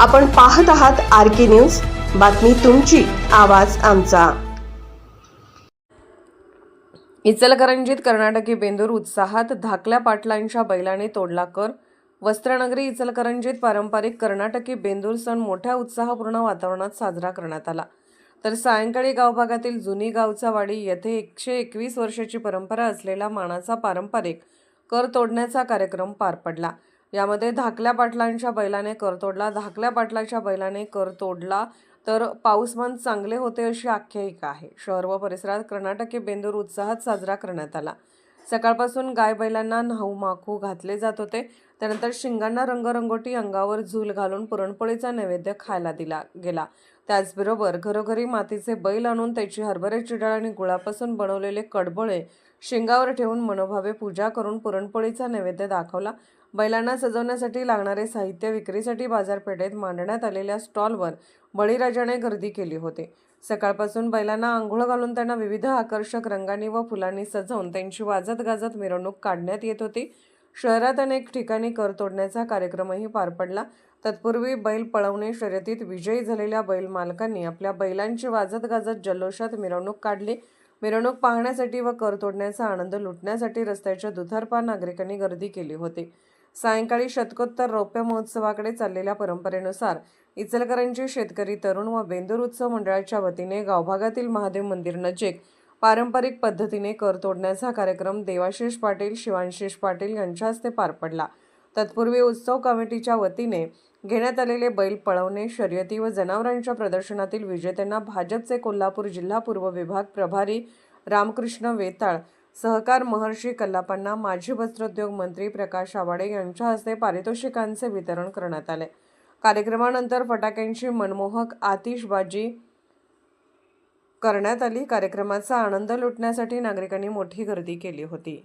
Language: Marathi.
आपण पाहत आहात RK न्यूज, बातमी तुमची, आवाज आमचा। इचलकरंजीत कर्नाटकी बेंदूर उत्साहात धाकल्या पाटलांच्या बैलाने तोडला कर। वस्त्रनगरी इचलकरंजीत पारंपरिक कर्नाटकी बेंदूर सण मोठ्या उत्साहपूर्ण वातावरणात साजरा करण्यात आला। तर सायंकाळी गावभागातील जुनी गावचावाडी येथे 121 वर्षाची परंपरा असलेला मानाचा पारंपरिक कर तोडण्याचा कार्यक्रम पार पडला। यामध्ये धाकल्या पाटलांच्या बैलाने कर तोडला। धाकल्या पाटलाच्या बैलाने कर तोडला तर पाऊसमान चांगले होते अशी आख्यायिका आहे। शहर व परिसरात कर्नाटकी बेंदूर उत्साहात साजरा करण्यात आला। सकाळपासून गाय बैलांना न्हाऊ माखू घातले जात होते। त्यानंतर शिंगांना रंगरंगोटी, अंगावर झूल घालून पुरणपोळीचा नैवेद्य खायला दिला गेला। त्याचबरोबर घरोघरी मातीचे बैल आणून त्याची हरभऱ्याची डाळ आणि गुळापासून बनवलेले कडबोळे शिंगावर ठेवून मनोभावे पूजा करून पुरणपोळीचा नैवेद्य दाखवला। बैलांना सजवण्यासाठी लागणारे साहित्य विक्रीसाठी बाजारपेठेत मांडण्यात आलेल्या स्टॉलवर बळीराजाने गर्दी केली होती। सकाळपासून बैलांना आंघोळ घालून त्यांना विविध आकर्षक रंगांनी व फुलांनी सजवून त्यांची वाजत गाजत मिरवणूक काढण्यात येत होती। शहरात अनेक ठिकाणी कर तोडण्याचा कार्यक्रमही पार पडला। तत्पूर्वी बैल पळवणे शर्यतीत विजयी झालेल्या बैल मालकांनी आपल्या बैलांची वाजत गाजत जल्लोषात मिरवणूक काढली। मिरवणूक पाहण्यासाठी व कर तोडण्याचा आनंद लुटण्यासाठी रस्त्याच्या दुतर्फा नागरिकांनी गर्दी केली होती। सायंकाळी शतकोत्तर रौप्य महोत्सवाकडे चाललेल्या परंपरेनुसार इचलकरंजी शेतकरी तरुण व बेंदूर उत्सव मंडळाच्या वतीने गावभागातील महादेव मंदिर नजीक पारंपरिक पद्धतीने कर तोडण्याचा कार्यक्रम देवाशीष पाटील, शिवांशीष पाटील यांच्या हस्ते पार पडला। तत्पूर्वी उत्सव कमिटीच्या वतीने घेण्यात आलेले बैल पळवणे शर्यती व जनावरांच्या प्रदर्शनातील विजेत्यांना भाजपचे कोल्हापूर जिल्हा पूर्व विभाग प्रभारी रामकृष्ण वेताळ, सहकार महर्षी कल्लापांना माजी वस्त्रोद्योग मंत्री प्रकाश आवाडे यांच्या हस्ते पारितोषिकांचे वितरण करण्यात आले। कार्यक्रमानंतर फटाक्यांची मनमोहक आतिषबाजी करण्यात आली। कार्यक्रमाचा आनंद लुटण्यासाठी नागरिकांनी मोठी गर्दी केली होती।